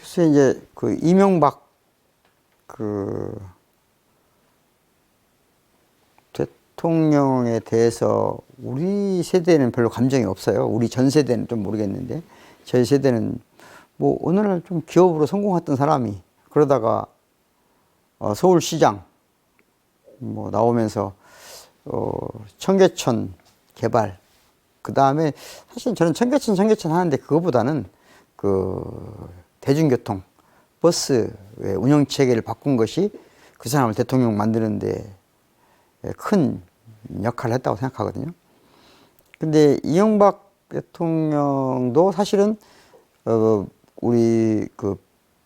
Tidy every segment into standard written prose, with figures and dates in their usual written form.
글쎄 이제 그 이명박 그 대통령에 대해서 우리 세대는 별로 감정이 없어요. 우리 전 세대는 좀 모르겠는데 저희 세대는 뭐 어느 날 좀 기업으로 성공했던 사람이 그러다가 서울시장 뭐 나오면서 청계천 개발 그 다음에 사실 저는 청계천 하는데 그거보다는 그 대중교통 버스의 운영 체계를 바꾼 것이 그 사람을 대통령 만드는데 큰 역할을 했다고 생각하거든요. 근데 이명박 대통령도 사실은 우리 그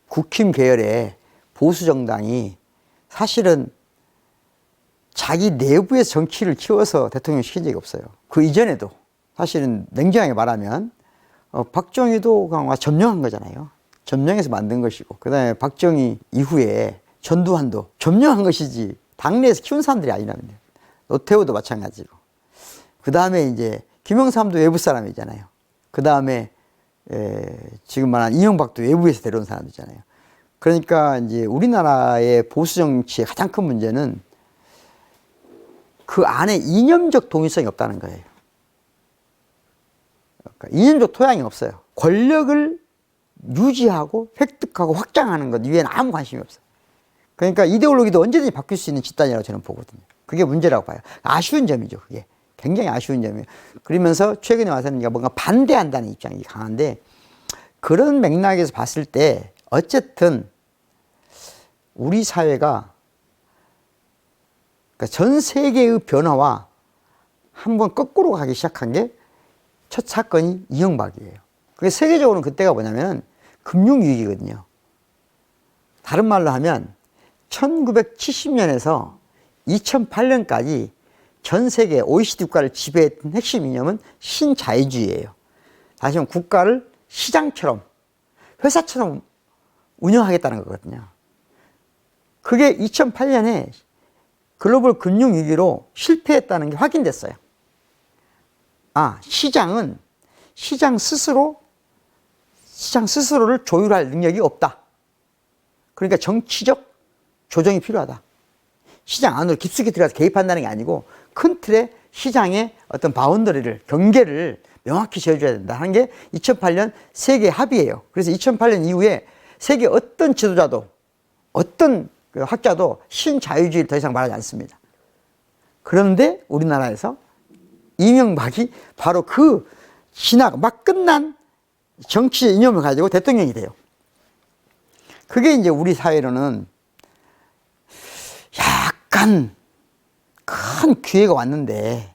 국힘 계열의 보수 정당이 사실은 자기 내부에서 정치를 키워서 대통령 시킨 적이 없어요. 그 이전에도 사실은 냉정하게 말하면 박정희도 그냥 점령한 거잖아요. 점령해서 만든 것이고 그 다음에 박정희 이후에 전두환도 점령한 것이지 당내에서 키운 사람들이 아니라면요. 노태우도 마찬가지고 그 다음에 이제 김영삼도 외부 사람이잖아요. 그 다음에 지금 말한 이명박도 외부에서 데려온 사람이잖아요. 그러니까 이제 우리나라의 보수 정치의 가장 큰 문제는 그 안에 이념적 동일성이 없다는 거예요. 그러니까 이념적 토양이 없어요. 권력을 유지하고 획득하고 확장하는 것 이외에는 아무 관심이 없어요. 그러니까 이데올로기도 언제든지 바뀔 수 있는 집단이라고 저는 보거든요. 그게 문제라고 봐요. 아쉬운 점이죠. 그게 굉장히 아쉬운 점이에요. 그러면서 최근에 와서는 뭔가 반대한다는 입장이 강한데 그런 맥락에서 봤을 때 어쨌든 우리 사회가 그러니까 전 세계의 변화와 한번 거꾸로 가기 시작한 게 첫 사건이 이명박이에요. 그게 세계적으로는 그때가 뭐냐면 금융위기거든요. 다른 말로 하면 1970년에서 2008년까지 전 세계 OECD 국가를 지배했던 핵심 이념은 신자유주의예요. 다시 말하면 국가를 시장처럼 회사처럼 운영하겠다는 거거든요. 그게 2008년에 글로벌 금융위기로 실패했다는 게 확인됐어요. 시장은 시장 스스로를 조율할 능력이 없다. 그러니까 정치적 조정이 필요하다. 시장 안으로 깊숙이 들어가서 개입한다는 게 아니고 큰 틀의 시장의 어떤 바운더리를, 경계를 명확히 지어줘야 된다 하는 게 2008년 세계 합의예요. 그래서 2008년 이후에 세계 어떤 지도자도 어떤 학자도 신자유주의를 더 이상 말하지 않습니다. 그런데 우리나라에서 이명박이 바로 그 막 끝난 정치 이념을 가지고 대통령이 돼요. 그게 이제 우리 사회로는 약간 큰 기회가 왔는데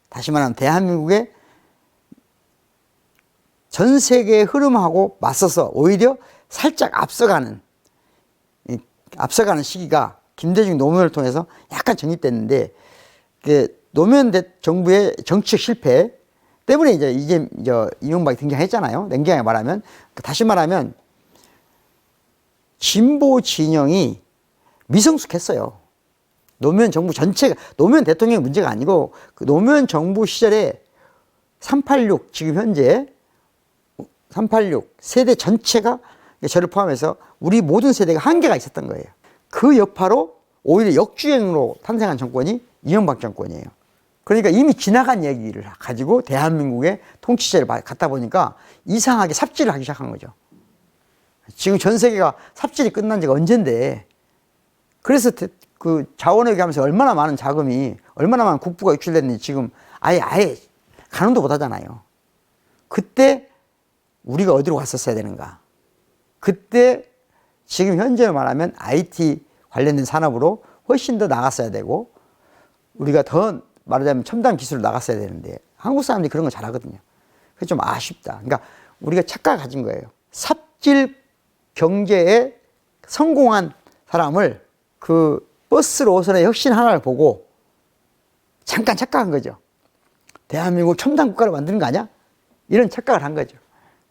다시 말하면 대한민국의 전 세계의 흐름하고 맞서서 오히려 살짝 앞서가는 시기가 김대중 노무현을 통해서 약간 정립됐는데 노무현 정부의 정치적 실패 때문에 이제 이명박이 등장했잖아요. 냉정하게 말하면 다시 말하면 진보 진영이 미성숙했어요. 노무현 정부 전체가 노무현 대통령의 문제가 아니고 그 노무현 정부 시절에 386 지금 현재 386 세대 전체가 저를 포함해서 우리 모든 세대가 한계가 있었던 거예요. 그 여파로 오히려 역주행으로 탄생한 정권이 이명박 정권이에요. 그러니까 이미 지나간 얘기를 가지고 대한민국의 통치제를 갖다 보니까 이상하게 삽질을 하기 시작한 거죠. 지금 전 세계가 삽질이 끝난 지가 언젠데 그래서 그 자원회계 하면서 얼마나 많은 자금이 얼마나 많은 국부가 유출됐는지 지금 아예 가늠도 못 하잖아요. 그때 우리가 어디로 갔었어야 되는가. 그때 지금 현재로 말하면 IT 관련된 산업으로 훨씬 더 나갔어야 되고 우리가 더 말하자면 첨단 기술로 나갔어야 되는데 한국 사람들이 그런 거 잘하거든요. 그게 좀 아쉽다. 그러니까 우리가 착각을 가진 거예요. 삽질 경제에 성공한 사람을 그 버스 노선의 혁신 하나를 보고 잠깐 착각한 거죠. 대한민국 첨단 국가를 만드는 거 아니야? 이런 착각을 한 거죠.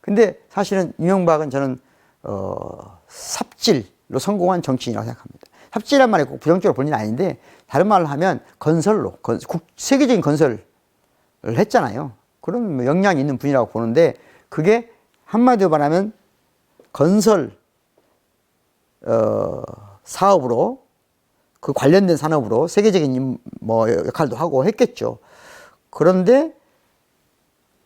근데 사실은 이명박은 저는 삽질로 성공한 정치인이라고 생각합니다. 삽질이란 말이 꼭 부정적으로 볼 일은 아닌데 다른 말로 하면 건설로 세계적인 건설을 했잖아요. 그런 영향이 있는 분이라고 보는데 그게 한마디로 말하면 건설 사업으로 그 관련된 산업으로 세계적인 뭐 역할도 하고 했겠죠. 그런데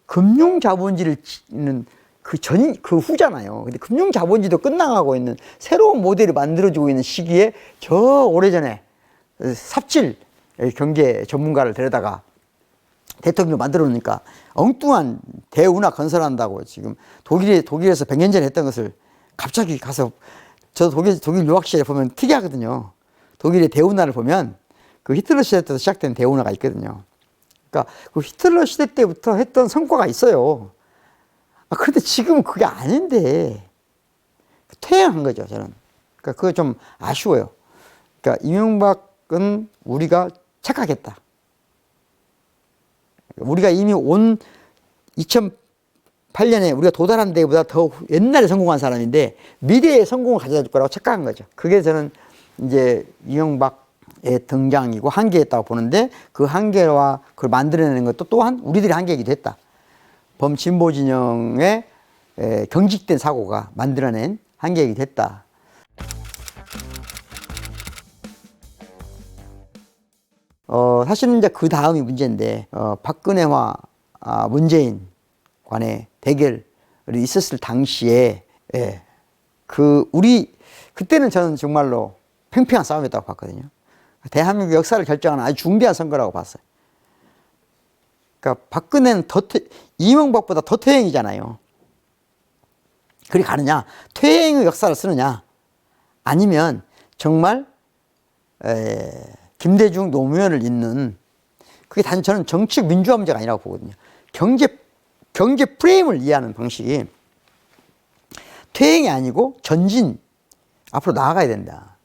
금융 자본주의는 그 후잖아요. 근데 금융 자본주의도 끝나가고 있는 새로운 모델이 만들어지고 있는 시기에 저 오래전에 삽질 경제 전문가를 데려다가 대통령을 만들어 놓으니까 엉뚱한 대운하 건설한다고 지금 독일에서 100년 전에 했던 것을 갑자기 가서 저 독일 유학 시절에 보면 특이하거든요. 독일의 대운하를 보면 그 히틀러 시대 때부터 시작된 대운하가 있거든요. 그러니까 그 히틀러 시대 때부터 했던 성과가 있어요. 그런데 지금은 그게 아닌데 퇴행한 거죠, 저는. 그러니까 그거 좀 아쉬워요. 그러니까 이명박은 우리가 착각했다. 우리가 이미 온 2008년에 우리가 도달한 데보다 더 옛날에 성공한 사람인데 미래의 성공을 가져다 줄 거라고 착각한 거죠. 그게 저는 이제 이명박의 등장이고 한계였다고 보는데 그 한계와 그걸 만들어내는 것도 또한 우리들의 한계이기도 했다. 범진보 진영의 경직된 사고가 만들어낸 한계이기도 했다. 사실은 이제 그 다음이 문제인데, 박근혜와 문재인 간의 대결이 있었을 당시에, 그때는 저는 정말로 팽팽한 싸움이었다고 봤거든요. 대한민국 역사를 결정하는 아주 중대한 선거라고 봤어요. 그러니까 박근혜는 이명박보다 더 퇴행이잖아요. 그리 가느냐? 퇴행의 역사를 쓰느냐? 아니면 정말, 김대중 노무현을 잇는 그게 단 저는 정치적 민주화 문제가 아니라고 보거든요. 경제 프레임을 이해하는 방식이 퇴행이 아니고 전진 앞으로 나아가야 된다.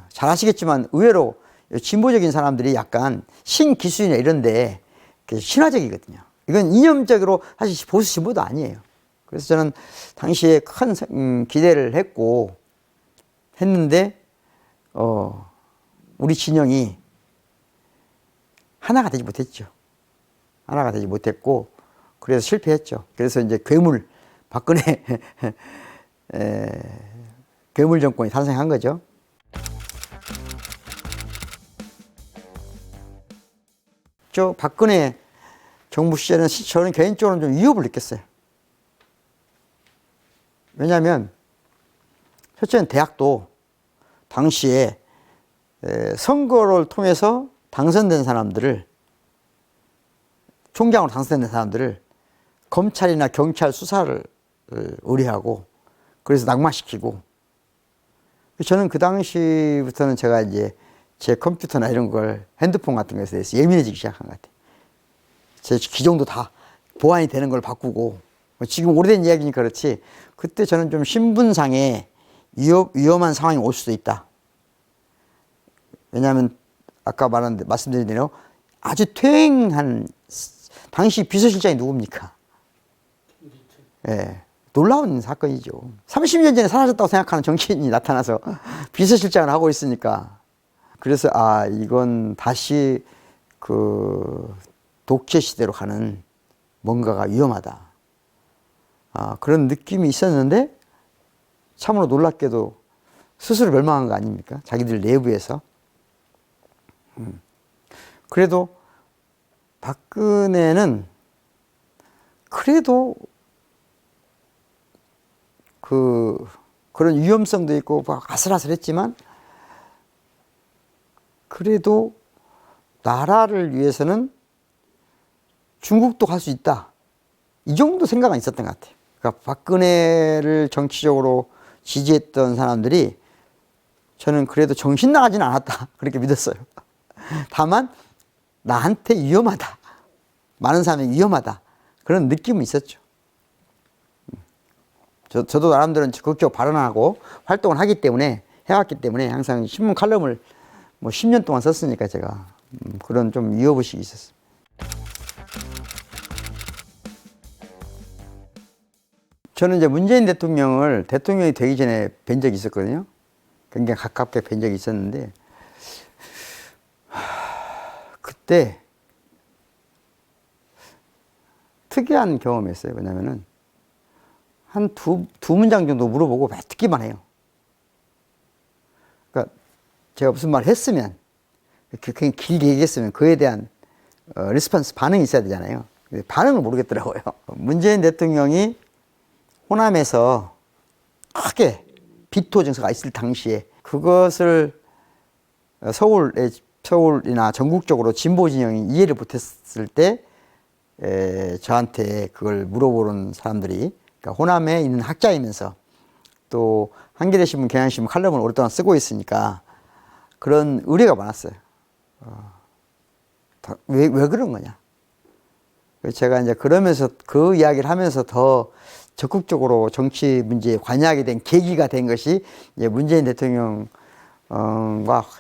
잘 아시겠지만 의외로 진보적인 사람들이 약간 신기술이나 이런데 신화적이거든요. 이건 이념적으로 사실 보수 진보도 아니에요. 그래서 저는 당시에 큰 기대를 했는데 우리 진영이 하나가 되지 못했죠. 하나가 되지 못했고 그래서 실패했죠. 그래서 이제 박근혜 괴물 정권이 탄생한 거죠. 박근혜 정부 시절에는 저는 개인적으로는 좀 위협을 느꼈어요. 왜냐하면 첫째는 대학도 당시에 선거를 통해서 당선된 사람들을 총장으로 당선된 사람들을 검찰이나 경찰 수사를 의뢰하고 그래서 낙마시키고 저는 그 당시부터는 제가 이제 제 컴퓨터나 이런 걸 핸드폰 같은 것에 대해서 예민해지기 시작한 것 같아요. 제 기종도 다 보안이 되는 걸 바꾸고 지금 오래된 이야기니까 그렇지 그때 저는 좀 신분상의 위험한 상황이 올 수도 있다. 왜냐하면 아까 말씀드린 대로 아주 퇴행한 당시 비서실장이 누굽니까? 예, 놀라운 사건이죠. 30년 전에 사라졌다고 생각하는 정치인이 나타나서 비서실장을 하고 있으니까 그래서 이건 다시 그 독재 시대로 가는 뭔가가 위험하다. 그런 느낌이 있었는데 참으로 놀랍게도 스스로 멸망한 거 아닙니까? 자기들 내부에서. 그래도 박근혜는 그래도 그런 위험성도 있고 아슬아슬했지만 그래도 나라를 위해서는 중국도 갈 수 있다. 이 정도 생각은 있었던 것 같아요. 그러니까 박근혜를 정치적으로 지지했던 사람들이 저는 그래도 정신 나가지는 않았다. 그렇게 믿었어요. 다만 나한테 위험하다. 많은 사람이 위험하다. 그런 느낌은 있었죠. 저도 나름대로 적극적으로 발언하고 활동을 해왔기 때문에 항상 신문 칼럼을 뭐 10년 동안 썼으니까 제가 그런 좀 위협의식이 있었어요. 저는 이제 문재인 대통령이 되기 전에 뵌 적이 있었거든요. 굉장히 가깝게 뵌 적이 있었는데, 그때 특이한 경험이었어요. 왜냐면은, 한 두 문장 정도 물어보고 듣기만 해요. 그러니까 제가 무슨 말 했으면, 그냥 길게 얘기했으면 그에 대한 리스폰스, 반응이 있어야 되잖아요. 반응을 모르겠더라고요. 문재인 대통령이 호남에서 크게 비토 증서가 있을 당시에 그것을 서울이나 전국적으로 진보 진영이 이해를 못했을 때 저한테 그걸 물어보는 사람들이, 그러니까 호남에 있는 학자이면서 또 한겨레신문, 경향신문 칼럼을 오랫동안 쓰고 있으니까 그런 의뢰가 많았어요. 왜 그런 거냐. 제가 이제 그러면서 그 이야기를 하면서 더 적극적으로 정치 문제에 관여하게 된 계기가 된 것이 이제 문재인 대통령과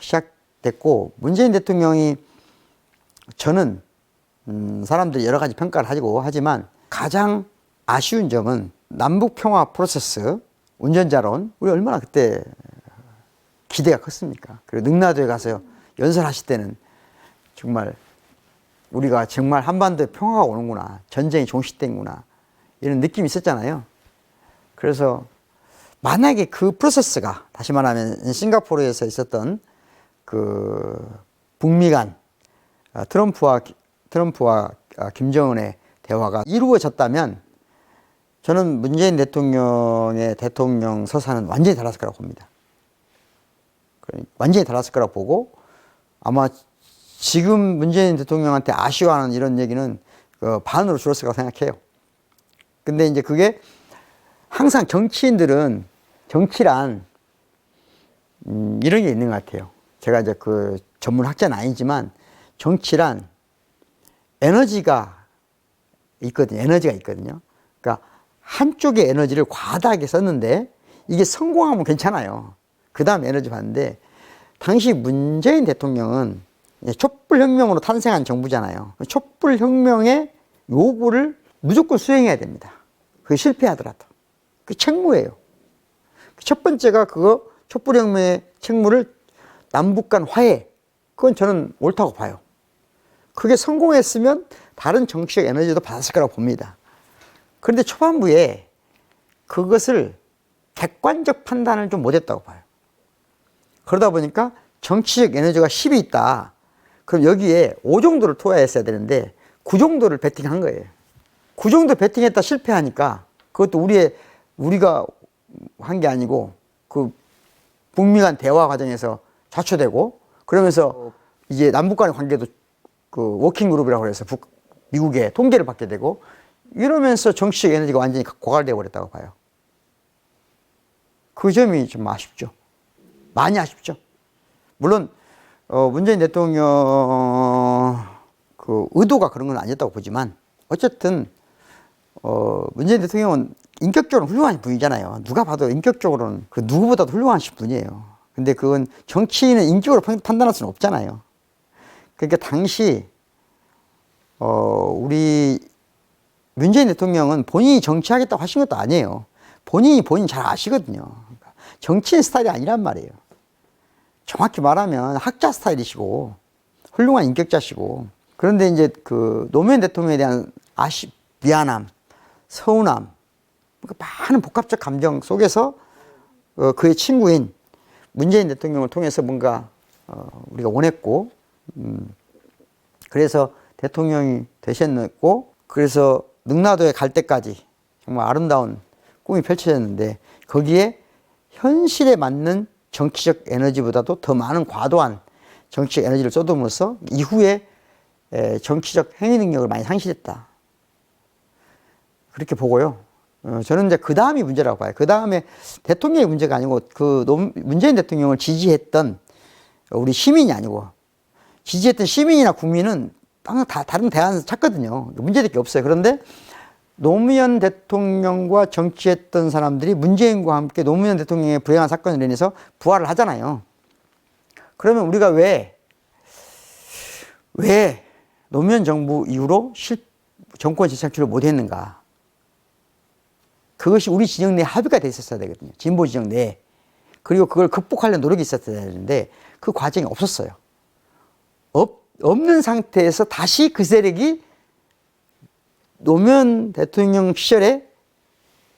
시작됐고, 문재인 대통령이, 저는 사람들이 여러 가지 평가를 하고 하지만 가장 아쉬운 점은 남북 평화 프로세스, 운전자론, 우리 얼마나 그때 기대가 컸습니까? 그리고 능라도에 가서 연설하실 때는 정말 우리가 정말 한반도에 평화가 오는구나, 전쟁이 종식된구나, 이런 느낌이 있었잖아요. 그래서 만약에 그 프로세스가, 다시 말하면 싱가포르에서 있었던 그 북미 간 트럼프와 김정은의 대화가 이루어졌다면 저는 문재인 대통령의 대통령 서사는 완전히 달랐을 거라고 봅니다. 완전히 달랐을 거라고 보고, 아마 지금 문재인 대통령한테 아쉬워하는 이런 얘기는 반으로 줄었을 거라고 생각해요. 근데 이제 그게 항상 정치인들은, 정치란 이런 게 있는 것 같아요. 제가 이제 그 전문 학자는 아니지만 정치란 에너지가 있거든요. 에너지가 있거든요. 그러니까 한쪽의 에너지를 과다하게 썼는데 이게 성공하면 괜찮아요. 그 다음 에너지 받는데, 당시 문재인 대통령은 촛불혁명으로 탄생한 정부잖아요. 촛불혁명의 요구를 무조건 수행해야 됩니다. 그게 실패하더라도. 그게 책무예요. 첫 번째가 그거, 촛불혁명의 책무를 남북 간 화해, 그건 저는 옳다고 봐요. 그게 성공했으면 다른 정치적 에너지도 받았을 거라고 봅니다. 그런데 초반부에 그것을 객관적 판단을 좀 못했다고 봐요. 그러다 보니까 정치적 에너지가 10이 있다. 그럼 여기에 5 정도를 투하했어야 되는데 9 정도를 베팅한 거예요. 9 정도 베팅했다 실패하니까 그것도 우리가 한 게 아니고 그 북미 간 대화 과정에서 좌초되고, 그러면서 이제 남북 간의 관계도 그 워킹 그룹이라고 해서 미국의 통제를 받게 되고, 이러면서 정치적 에너지가 완전히 고갈되어 버렸다고 봐요. 그 점이 좀 아쉽죠. 많이 아쉽죠. 물론 문재인 대통령 그 의도가 그런 건 아니었다고 보지만, 어쨌든 문재인 대통령은 인격적으로 훌륭한 분이잖아요. 누가 봐도 인격적으로는 그 누구보다도 훌륭하신 분이에요. 근데 그건 정치인은 인격으로 판단할 수는 없잖아요. 그러니까 당시 우리 문재인 대통령은 본인이 정치하겠다고 하신 것도 아니에요. 본인 잘 아시거든요. 그러니까 정치인 스타일이 아니란 말이에요. 정확히 말하면 학자 스타일이시고 훌륭한 인격자시고, 그런데 이제 그 노무현 대통령에 대한 미안함, 서운함, 많은 복합적 감정 속에서 그의 친구인 문재인 대통령을 통해서 뭔가 우리가 원했고, 그래서 대통령이 되셨고, 그래서 능라도에 갈 때까지 정말 아름다운 꿈이 펼쳐졌는데, 거기에 현실에 맞는 정치적 에너지보다도 더 많은 과도한 정치적 에너지를 쏟음으로써 이후에 정치적 행위 능력을 많이 상실했다. 그렇게 보고요. 저는 이제 그 다음이 문제라고 봐요. 그 다음에 대통령의 문제가 아니고 문재인 대통령을 지지했던 우리 시민이 아니고, 지지했던 시민이나 국민은 항상 다른 대안을 찾거든요. 문제될 게 없어요. 그런데 노무현 대통령과 정치했던 사람들이 문재인과 함께 노무현 대통령의 불행한 사건으로 인해서 부활을 하잖아요. 그러면 우리가 왜 노무현 정부 이후로 정권 재창출을 못했는가? 그것이 우리 진영 내 합의가 돼 있었어야 되거든요. 진보 진영 내에. 그리고 그걸 극복하려는 노력이 있었어야 되는데 그 과정이 없었어요. 없는 상태에서 다시 그 세력이 노무현 대통령 시절에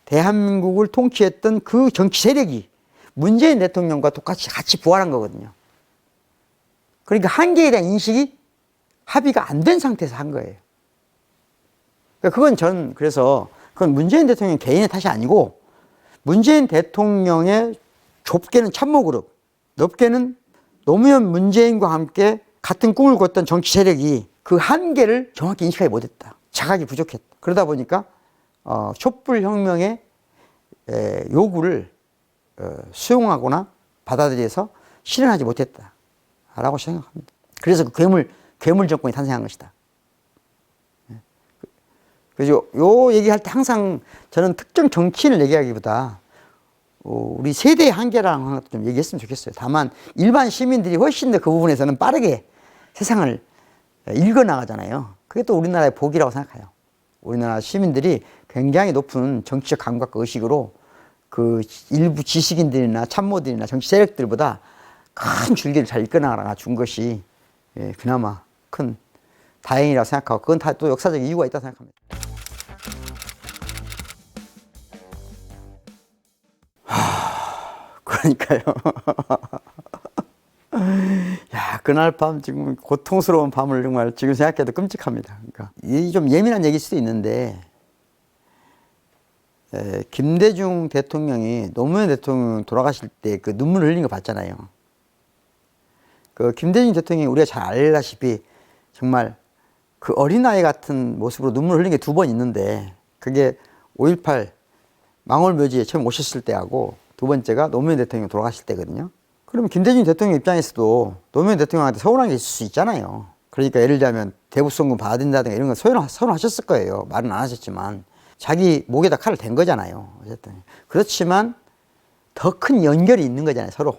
대한민국을 통치했던 그 정치 세력이 문재인 대통령과 똑같이 같이 부활한 거거든요. 그러니까 한계에 대한 인식이 합의가 안 된 상태에서 한 거예요. 그러니까 그건 전 그래서 그건 문재인 대통령 개인의 탓이 아니고 문재인 대통령의 좁게는 참모그룹, 넓게는 노무현 문재인과 함께 같은 꿈을 꿨던 정치 세력이 그 한계를 정확히 인식하지 못했다. 자각이 부족했다. 그러다 보니까 촛불혁명의 요구를 수용하거나 받아들여서 실현하지 못했다라고 생각합니다. 그래서 그 괴물 정권이 탄생한 것이다. 그래서 요 얘기할 때 항상 저는 특정 정치인을 얘기하기보다 우리 세대의 한계라는 것도 좀 얘기했으면 좋겠어요. 다만 일반 시민들이 훨씬 더 그 부분에서는 빠르게 세상을 읽어나가잖아요. 그게 또 우리나라의 복이라고 생각해요. 우리나라 시민들이 굉장히 높은 정치적 감각과 의식으로 그 일부 지식인들이나 참모들이나 정치 세력들보다 큰 줄기를 잘 이끌어나가 준 것이 그나마 큰 다행이라고 생각하고 그건 다 또 역사적 이유가 있다고 생각합니다. 그러니까요. 야, 그날 밤 지금 고통스러운 밤을 정말 지금 생각해도 끔찍합니다. 그러니까 이 좀 예민한 얘기일 수도 있는데 김대중 대통령이 노무현 대통령 돌아가실 때 그 눈물을 흘린 거 봤잖아요. 그 김대중 대통령이 우리가 잘 알다시피 정말 그 어린아이 같은 모습으로 눈물을 흘린 게 2번 있는데 그게 5.18 망월묘지에 처음 오셨을 때하고 두 번째가 노무현 대통령이 돌아가실 때거든요. 그러면 김대중 대통령 입장에서도 노무현 대통령한테 서운한 게 있을 수 있잖아요. 그러니까 예를 들자면 대북송금 받아야 된다든가 이런 거 서운하셨을 거예요. 말은 안 하셨지만 자기 목에다 칼을 댄 거잖아요. 어쨌든 그렇지만 더 큰 연결이 있는 거잖아요. 서로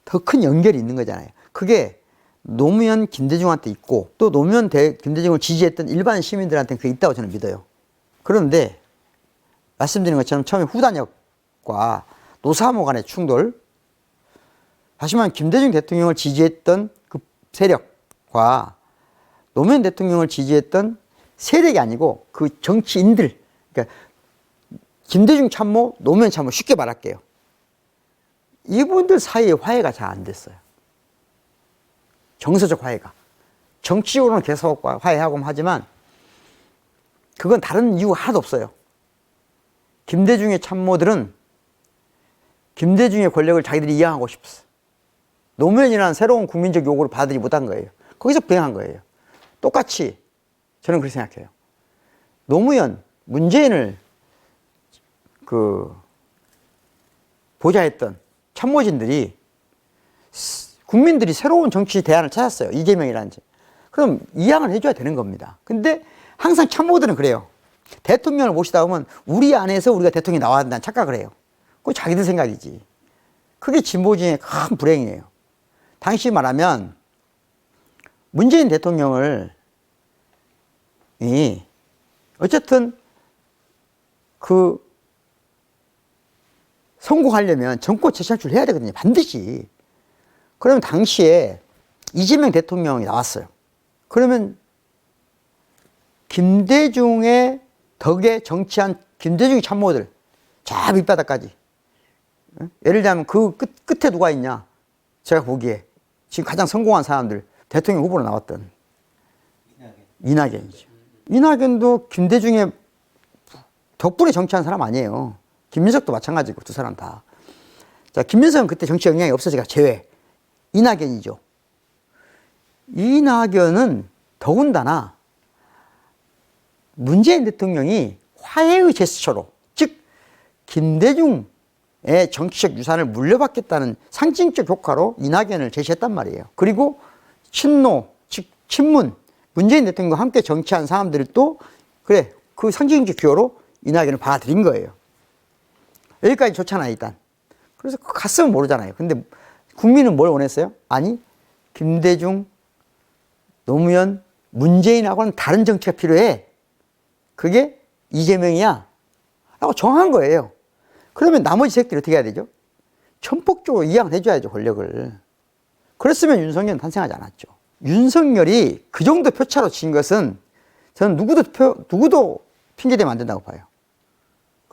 더 큰 연결이 있는 거잖아요. 그게 노무현 김대중한테 있고 또 노무현 김대중을 지지했던 일반 시민들한테는 그게 있다고 저는 믿어요. 그런데 말씀드린 것처럼 처음에 후단역과 노사모 간의 충돌, 다시 말하면 김대중 대통령을 지지했던 그 세력과 노무현 대통령을 지지했던 세력이 아니고 그 정치인들, 그러니까 김대중 참모, 노무현 참모 쉽게 말할게요. 이분들 사이에 화해가 잘 안 됐어요. 정서적 화해가. 정치적으로는 계속 화해하고 하지만 그건 다른 이유가 하나도 없어요. 김대중의 참모들은 김대중의 권력을 자기들이 이양하고 싶었어. 노무현이라는 새로운 국민적 요구를 받아들이지 못한 거예요. 거기서 불행한 거예요. 똑같이 저는 그렇게 생각해요. 노무현, 문재인을 보좌했던 참모진들이 국민들이 새로운 정치 대안을 찾았어요. 이재명이라는. 그럼 이양을 해줘야 되는 겁니다. 근데 항상 참모들은 그래요. 대통령을 모시다 보면 우리 안에서 우리가 대통령이 나와야 된다는 착각을 해요. 그거 자기들 생각이지. 그게 진보진의 큰 불행이에요. 당시 말하면 문재인 대통령을 어쨌든 성공하려면 정권 재창출을 해야 되거든요. 반드시. 그러면 당시에 이재명 대통령이 나왔어요. 그러면 김대중의 덕에 정치한 김대중의 참모들 저 밑바닥까지, 예를 들면 그 끝에 누가 있냐, 제가 보기에 지금 가장 성공한 사람들, 대통령 후보로 나왔던 이낙연이죠. 이낙연도 김대중의 덕분에 정치한 사람 아니에요. 김민석도 마찬가지고 두 사람 다. 자, 김민석은 그때 정치 영향이 없어지니까 제외. 이낙연이죠. 이낙연은 더군다나 문재인 대통령이 화해의 제스처로, 즉 김대중의 정치적 유산을 물려받겠다는 상징적 효과로 이낙연을 제시했단 말이에요. 그리고 친노, 즉 친문, 문재인 대통령과 함께 정치한 사람들을 또 그래, 그 상징적 기호로 이낙연을 받아들인 거예요. 여기까지 좋잖아요, 일단. 그래서 갔으면 모르잖아요. 근데 국민은 뭘 원했어요? 아니, 김대중, 노무현, 문재인하고는 다른 정치가 필요해. 그게 이재명이야 라고 정한 거예요. 그러면 나머지 새끼들이 어떻게 해야 되죠? 전폭적으로 이양해줘야죠, 권력을. 그랬으면 윤석열은 탄생하지 않았죠. 윤석열이 그 정도 표차로 진 것은 저는 누구도 핑계대면 안 된다고 봐요.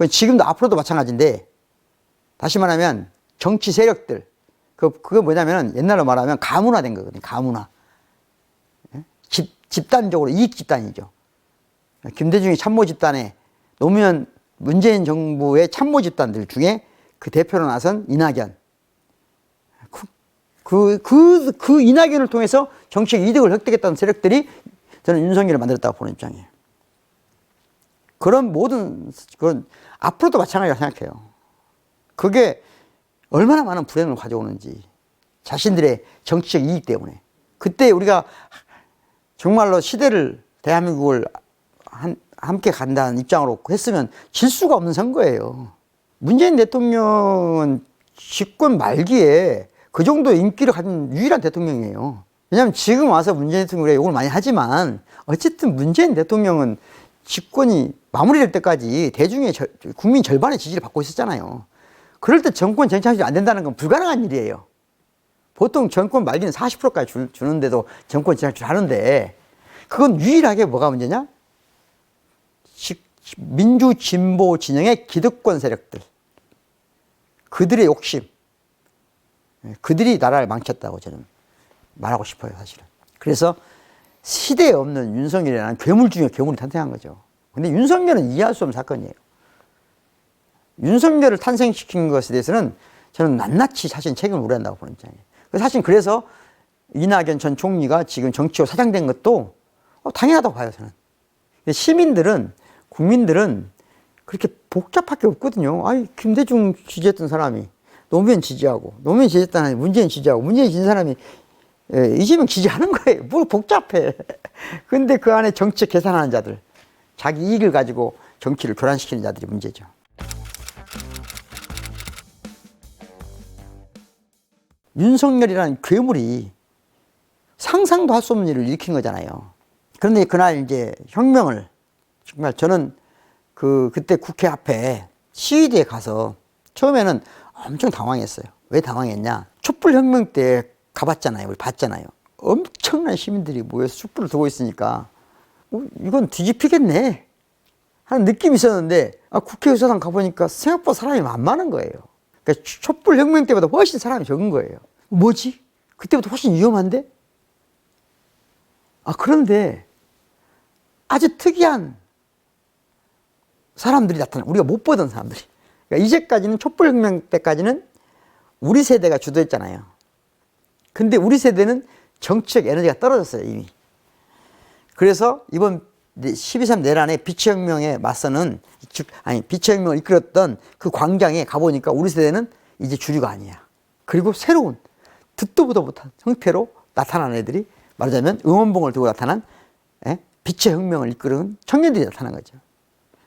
그건 지금도 앞으로도 마찬가지인데, 다시 말하면 정치 세력들, 그거 뭐냐면 옛날로 말하면 가문화된 거거든요. 가문화. 집단적으로 이익 집단이죠. 김대중이 참모 집단에 노무현 문재인 정부의 참모 집단들 중에 그 대표로 나선 이낙연. 그 이낙연을 통해서 정치적 이득을 획득했다는 세력들이 저는 윤석열을 만들었다고 보는 입장이에요. 그건 앞으로도 마찬가지라고 생각해요. 그게 얼마나 많은 불행을 가져오는지. 자신들의 정치적 이익 때문에. 그때 우리가 정말로 시대를, 대한민국을 함께 간다는 입장으로 했으면 질 수가 없는 선거예요. 문재인 대통령은 집권 말기에 그 정도 인기를 가진 유일한 대통령이에요. 왜냐하면 지금 와서 문재인 대통령이 욕을 많이 하지만 어쨌든 문재인 대통령은 집권이 마무리될 때까지 대중의 국민 절반의 지지를 받고 있었잖아요. 그럴 때 정권 쟁취하지 안 된다는 건 불가능한 일이에요. 보통 정권 말기는 40%까지 주는데도 정권 쟁취를 하는데, 그건 유일하게 뭐가 문제냐? 민주 진보 진영의 기득권 세력들, 그들의 욕심, 그들이 나라를 망쳤다고 저는 말하고 싶어요, 사실은. 그래서 시대에 없는 윤석열이라는 괴물 중에 괴물이 탄생한 거죠. 근데 윤석열은 이해할 수 없는 사건이에요. 윤석열을 탄생시킨 것에 대해서는 저는 낱낱이 사실 책임을 물어야 한다고 보는 입장이에요. 사실 그래서 이낙연 전 총리가 지금 정치로 사장된 것도 당연하다고 봐요, 저는. 시민들은, 국민들은 그렇게 복잡할 게 없거든요. 아니, 김대중 지지했던 사람이 노무현 지지하고, 노무현 지지했던 사람이 문재인 지지하고, 문재인 지지한 사람이 이재명 지지하는 거예요. 뭘 복잡해. 근데 그 안에 정치 계산하는 자들, 자기 이익을 가지고 정치를 교란시키는 자들이 문제죠. 윤석열이라는 괴물이 상상도 할 수 없는 일을 일으킨 거잖아요. 그런데 그날 이제 혁명을, 정말 저는 그때 국회 앞에 시위대에 가서 처음에는 엄청 당황했어요. 왜 당황했냐? 촛불혁명 때 가봤잖아요. 우리 봤잖아요. 엄청난 시민들이 모여서 촛불을 들고 있으니까 이건 뒤집히겠네 하는 느낌이 있었는데, 국회의사당 가보니까 생각보다 사람이 만만한 거예요. 그러니까 촛불혁명 때보다 훨씬 사람이 적은 거예요. 뭐지? 그때보다 훨씬 위험한데? 그런데 아주 특이한 사람들이 나타나, 우리가 못 보던 사람들이. 그러니까 이제까지는 촛불혁명 때까지는 우리 세대가 주도했잖아요. 근데 우리 세대는 정치적 에너지가 떨어졌어요, 이미. 그래서 이번 12.3 내란의 비치혁명에 맞서는, 비치혁명을 이끌었던 그 광장에 가보니까 우리 세대는 이제 주류가 아니야. 그리고 새로운, 듣도 보도 못한 형태로 나타난 애들이, 말하자면 응원봉을 들고 나타난 비치혁명을 이끄는 청년들이 나타난 거죠.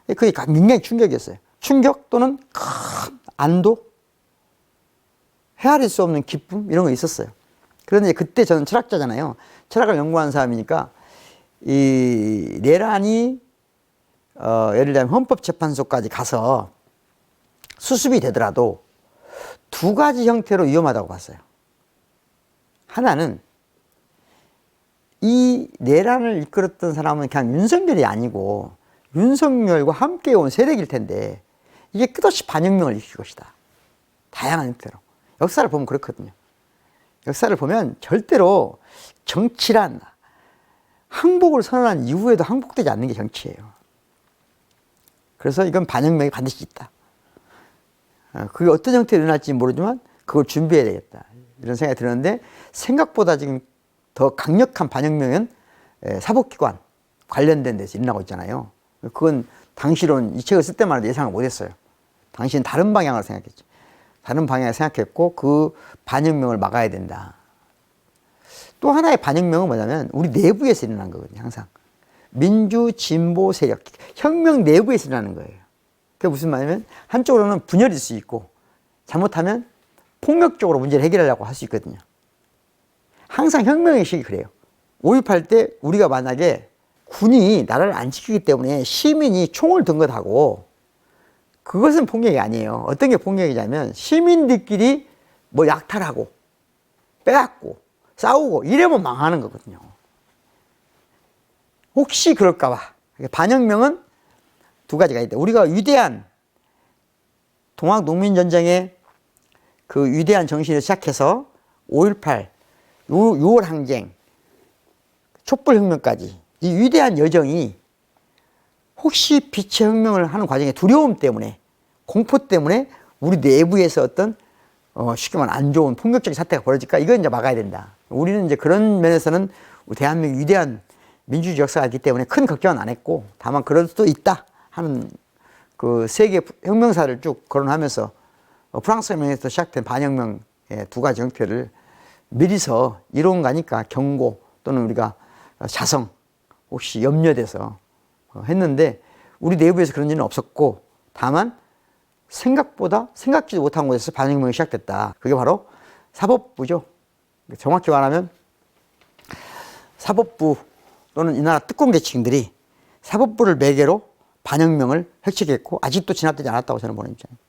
그게 굉장히 충격이었어요. 충격 또는 큰 안도, 헤아릴 수 없는 기쁨, 이런 거 있었어요. 그런데 그때 저는 철학자잖아요. 철학을 연구하는 사람이니까 이 내란이 예를 들면 헌법재판소까지 가서 수습이 되더라도 두 가지 형태로 위험하다고 봤어요. 하나는 이 내란을 이끌었던 사람은 그냥 윤석열이 아니고 윤석열과 함께 온 세력일 텐데, 이게 끝없이 반혁명을 일으킬 것이다. 다양한 형태로. 역사를 보면 그렇거든요. 역사를 보면 절대로 정치란 항복을 선언한 이후에도 항복되지 않는 게 정치예요. 그래서 이건 반혁명이 반드시 있다. 그게 어떤 형태로 일어날지 모르지만 그걸 준비해야 되겠다, 이런 생각이 드는데, 생각보다 지금 더 강력한 반혁명은 사법기관 관련된 데서 일어나고 있잖아요. 그건 당시로는 이 책을 쓸 때만 해도 예상을 못했어요. 당시는 다른 방향을 생각했죠. 다른 방향을 생각했고 그 반혁명을 막아야 된다. 또 하나의 반혁명은 뭐냐면 우리 내부에서 일어난 거거든요. 항상 민주 진보 세력, 혁명 내부에서 일어나는 거예요. 그게 무슨 말이냐면 한쪽으로는 분열일 수 있고 잘못하면 폭력적으로 문제를 해결하려고 할 수 있거든요. 항상 혁명의 식이 그래요. 5.18 때 우리가 만약에 군이 나라를 안 지키기 때문에 시민이 총을 든 것하고, 그것은 폭력이 아니에요. 어떤 게 폭력이냐면 시민들끼리 뭐 약탈하고 빼앗고 싸우고 이러면 망하는 거거든요. 혹시 그럴까 봐. 반혁명은 두 가지가 있다. 우리가 위대한 동학농민전쟁의 그 위대한 정신을 시작해서 5.18, 6월 항쟁, 촛불혁명까지 이 위대한 여정이 혹시 빛의 혁명을 하는 과정에 두려움 때문에, 공포 때문에 우리 내부에서 어떤 쉽게 말하면 안 좋은 폭력적인 사태가 벌어질까? 이건 이제 막아야 된다. 우리는 이제 그런 면에서는 우리 대한민국 위대한 민주주의 역사가 있기 때문에 큰 걱정은 안 했고, 다만 그럴 수도 있다 하는 그 세계 혁명사를 쭉 거론하면서 프랑스 혁명에서 시작된 반혁명의 두 가지 형태를 미리서 이론가니까 경고 또는 우리가 자성 혹시 염려돼서 했는데, 우리 내부에서 그런 일은 없었고, 다만 생각보다 생각지도 못한 곳에서 반혁명이 시작됐다. 그게 바로 사법부죠. 정확히 말하면 사법부 또는 이 나라 특권 계층들이 사법부를 매개로 반혁명을 획책했고, 아직도 진압되지 않았다고 저는 보는 입장입니다.